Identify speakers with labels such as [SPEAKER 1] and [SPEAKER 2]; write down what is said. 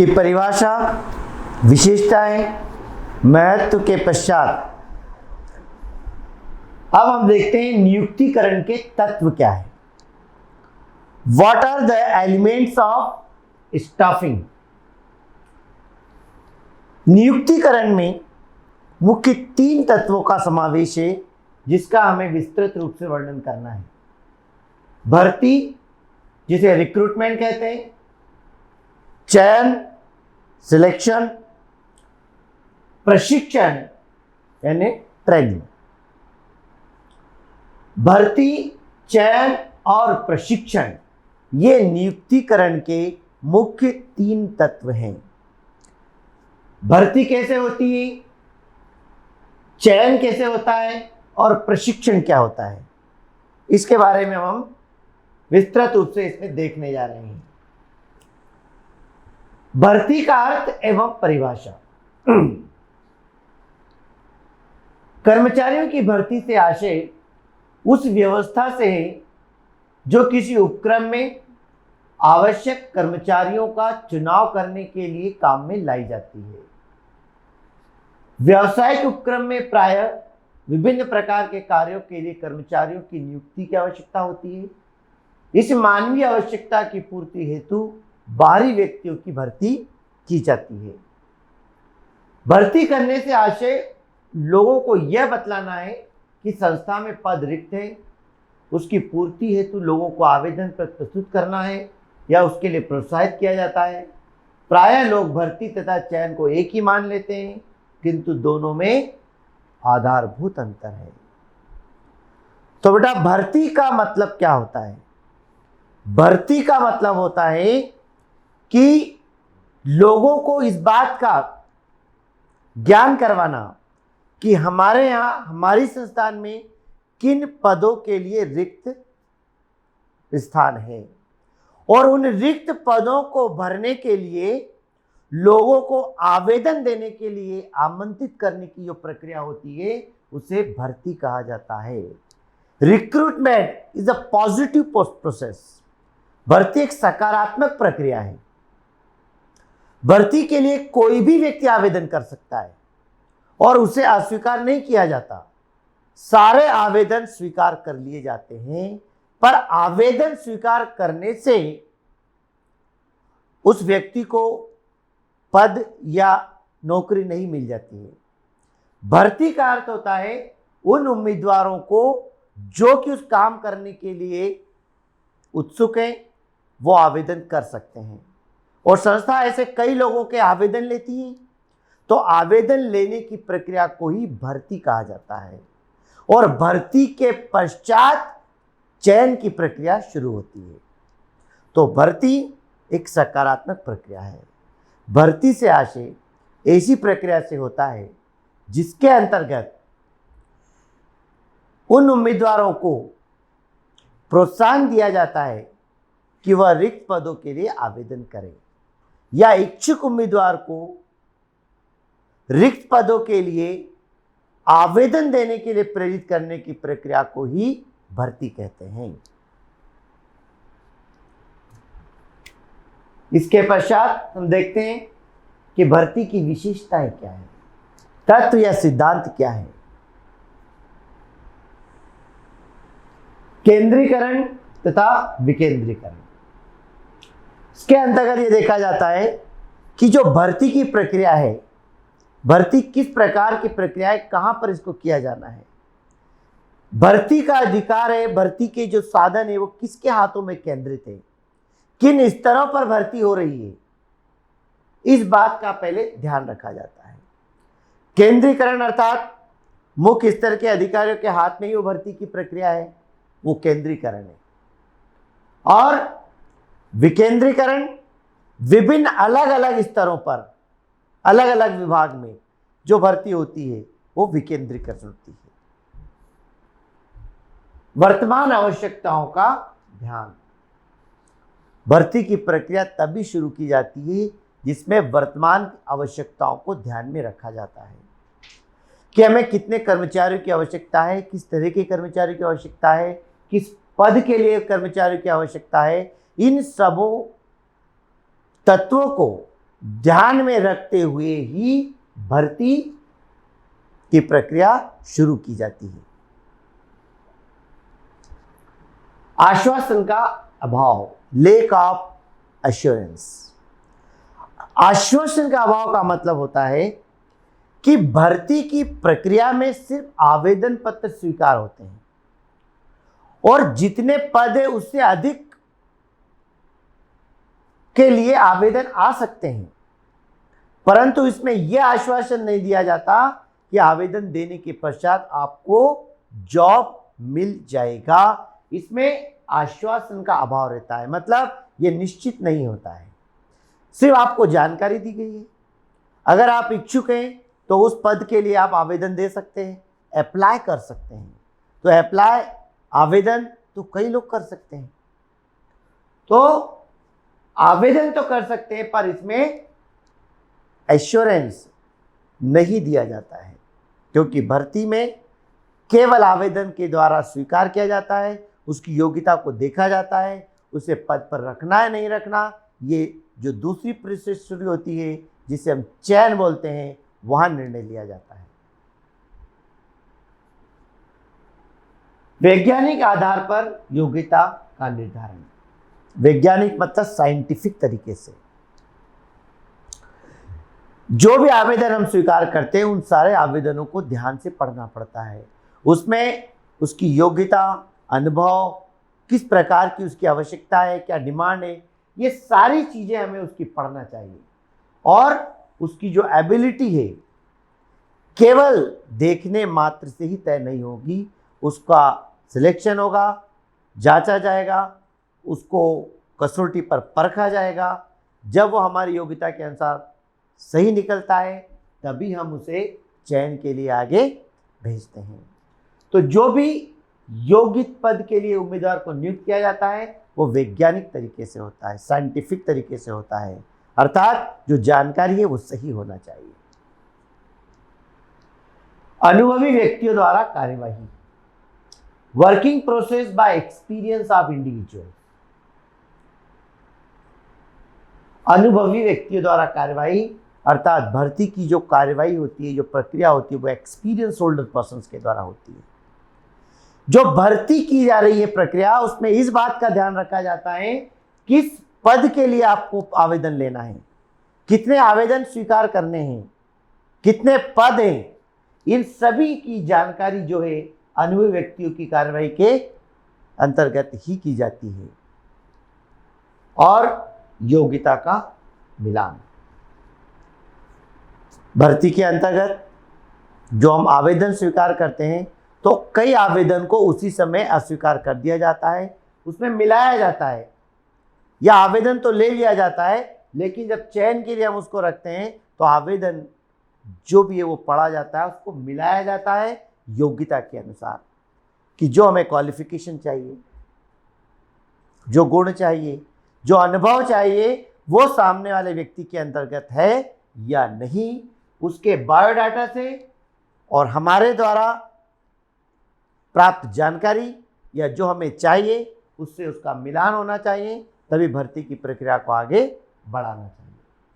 [SPEAKER 1] की परिभाषा, विशेषताएं, महत्व के पश्चात अब हम देखते हैं नियुक्तिकरण के तत्व क्या है। What are the elements of staffing? नियुक्तिकरण में मुख्य 3 तत्वों का समावेश है जिसका हमें विस्तृत रूप से वर्णन करना है। भर्ती, जिसे रिक्रूटमेंट कहते हैं, चयन, सिलेक्शन, प्रशिक्षण यानी ट्रेनिंग। भर्ती, चयन और प्रशिक्षण ये नियुक्तिकरण के मुख्य 3 तत्व हैं। भर्ती कैसे होती है, चयन कैसे होता है और प्रशिक्षण क्या होता है, इसके बारे में हम विस्तृत रूप से इसमें देखने जा रहे हैं। भर्ती का अर्थ एवं परिभाषा। कर्मचारियों की भर्ती से आशय उस व्यवस्था से है जो किसी उपक्रम में आवश्यक कर्मचारियों का चुनाव करने के लिए काम में लाई जाती है। व्यावसायिक उपक्रम में प्रायः विभिन्न प्रकार के कार्यों के लिए कर्मचारियों की नियुक्ति की आवश्यकता होती है। इस मानवीय आवश्यकता की पूर्ति हेतु बाहरी व्यक्तियों की भर्ती की जाती है। भर्ती करने से आशय लोगों को यह बतलाना है कि संस्था में पद रिक्त है, उसकी पूर्ति हेतु लोगों को आवेदन पत्र प्रस्तुत करना है या उसके लिए प्रोत्साहित किया जाता है। प्रायः लोग भर्ती तथा चयन को एक ही मान लेते हैं, किंतु दोनों में आधारभूत अंतर है। तो बेटा, भर्ती का मतलब क्या होता है? भर्ती का मतलब होता है कि लोगों को इस बात का ज्ञान करवाना कि हमारे यहाँ, हमारी संस्थान में किन पदों के लिए रिक्त स्थान है और उन रिक्त पदों को भरने के लिए लोगों को आवेदन देने के लिए आमंत्रित करने की जो प्रक्रिया होती है उसे भर्ती कहा जाता है। Recruitment is a positive process. भर्ती एक सकारात्मक प्रक्रिया है। भर्ती के लिए कोई भी व्यक्ति आवेदन कर सकता है और उसे अस्वीकार नहीं किया जाता। सारे आवेदन स्वीकार कर लिए जाते हैं, पर आवेदन स्वीकार करने से उस व्यक्ति को पद या नौकरी नहीं मिल जाती है। भर्ती का अर्थ होता है उन उम्मीदवारों को जो कि उस काम करने के लिए उत्सुक हैं, वो आवेदन कर सकते हैं और संस्था ऐसे कई लोगों के आवेदन लेती है। तो आवेदन लेने की प्रक्रिया को ही भर्ती कहा जाता है और भर्ती के पश्चात चयन की प्रक्रिया शुरू होती है। तो भर्ती एक सकारात्मक प्रक्रिया है। भर्ती से आशय ऐसी प्रक्रिया से होता है जिसके अंतर्गत उन उम्मीदवारों को प्रोत्साहन दिया जाता है कि वह रिक्त पदों के लिए आवेदन करें या इच्छुक उम्मीदवार को रिक्त पदों के लिए आवेदन देने के लिए प्रेरित करने की प्रक्रिया को ही भर्ती कहते हैं। इसके पश्चात हम देखते हैं कि भर्ती की विशेषताएं क्या है, तत्व या सिद्धांत क्या है। केंद्रीकरण तथा विकेंद्रीकरण। इसके अंतर्गत ये देखा जाता है कि जो भर्ती की प्रक्रिया है, भर्ती किस प्रकार की प्रक्रिया है, कहां पर इसको किया जाना है, भर्ती का अधिकार है, भर्ती के जो साधन है वो किसके हाथों में केंद्रित है, किन स्तरों पर भर्ती हो रही है, इस बात का पहले ध्यान रखा जाता है। केंद्रीकरण अर्थात मुख्य स्तर के अधिकारियों के हाथ में ही वो भर्ती की प्रक्रिया है, वो केंद्रीकरण है। और विकेंद्रीकरण विभिन्न अलग अलग स्तरों पर अलग अलग विभाग में जो भर्ती होती है वो विकेंद्रीकरण होती है। वर्तमान आवश्यकताओं का ध्यान। भर्ती की प्रक्रिया तभी शुरू की जाती है जिसमें वर्तमान आवश्यकताओं को ध्यान में रखा जाता है कि हमें कितने कर्मचारियों की आवश्यकता है, किस तरह के कर्मचारियों की आवश्यकता है, किस पद के लिए कर्मचारियों की आवश्यकता है। इन सबों तत्वों को ध्यान में रखते हुए ही भर्ती की प्रक्रिया शुरू की जाती है। आश्वासन का अभाव, लेक ऑफ एश्योरेंस। आश्वासन का अभाव का मतलब होता है कि भर्ती की प्रक्रिया में सिर्फ आवेदन पत्र स्वीकार होते हैं और जितने पद है उससे अधिक के लिए आवेदन आ सकते हैं, परंतु इसमें यह आश्वासन नहीं दिया जाता कि आवेदन देने के पश्चात आपको जॉब मिल जाएगा। इसमें आश्वासन का अभाव रहता है, मतलब यह निश्चित नहीं होता है। सिर्फ आपको जानकारी दी गई है, अगर आप इच्छुक हैं तो उस पद के लिए आप आवेदन दे सकते हैं, अप्लाई कर सकते हैं। तो अप्लाई, आवेदन तो कई लोग कर सकते हैं, तो आवेदन तो कर सकते हैं, पर इसमें एश्योरेंस नहीं दिया जाता है, क्योंकि भर्ती में केवल आवेदन के द्वारा स्वीकार किया जाता है, उसकी योग्यता को देखा जाता है, उसे पद पर रखना है नहीं रखना, ये जो दूसरी प्रोसेस शुरू होती है जिसे हम चयन बोलते हैं, वहां निर्णय लिया जाता है। वैज्ञानिक आधार पर योग्यता का निर्धारण, वैज्ञानिक मतलब साइंटिफिक तरीके से जो भी आवेदन हम स्वीकार करते हैं उन सारे आवेदनों को ध्यान से पढ़ना पड़ता है। उसमें उसकी योग्यता, अनुभव, किस प्रकार की उसकी आवश्यकता है, क्या डिमांड है, ये सारी चीजें हमें उसकी पढ़ना चाहिए। और उसकी जो एबिलिटी है केवल देखने मात्र से ही तय नहीं होगी, उसका सिलेक्शन होगा, जांचा जाएगा, उसको कसौटी पर परखा जाएगा। जब वो हमारी योग्यता के अनुसार सही निकलता है तभी हम उसे चयन के लिए आगे भेजते हैं। तो जो भी योग्य पद के लिए उम्मीदवार को नियुक्त किया जाता है वो वैज्ञानिक तरीके से होता है, साइंटिफिक तरीके से होता है, अर्थात जो जानकारी है वो सही होना चाहिए। अनुभवी व्यक्तियों द्वारा कार्यवाही, working process by experience of individual. अनुभवी व्यक्तियों द्वारा कार्यवाही अर्थात भर्ती की जो कार्यवाही होती है, जो प्रक्रिया होती है, वो एक्सपीरियंस होल्डर पर्सन्स के द्वारा होती है। जो भर्ती की जा रही है प्रक्रिया, उसमें इस बात का ध्यान रखा जाता है किस पद के लिए आपको आवेदन लेना है, कितने आवेदन स्वीकार करने हैं, कितने पद हैं, इन सभी की जानकारी जो है अनुभवी व्यक्तियों की कार्यवाही के अंतर्गत ही की जाती है। और योग्यता का मिलान, भर्ती के अंतर्गत जो हम आवेदन स्वीकार करते हैं तो कई आवेदन को उसी समय अस्वीकार कर दिया जाता है, उसमें मिलाया जाता है, या आवेदन तो ले लिया जाता है लेकिन जब चयन के लिए हम उसको रखते हैं तो आवेदन जो भी है वो पढ़ा जाता है, उसको मिलाया जाता है योग्यता के अनुसार कि जो हमें क्वालिफिकेशन चाहिए, जो गुण चाहिए, जो अनुभव चाहिए वो सामने वाले व्यक्ति के अंतर्गत है या नहीं, उसके बायोडाटा से और हमारे द्वारा प्राप्त जानकारी या जो हमें चाहिए उससे उसका मिलान होना चाहिए, तभी भर्ती की प्रक्रिया को आगे बढ़ाना चाहिए।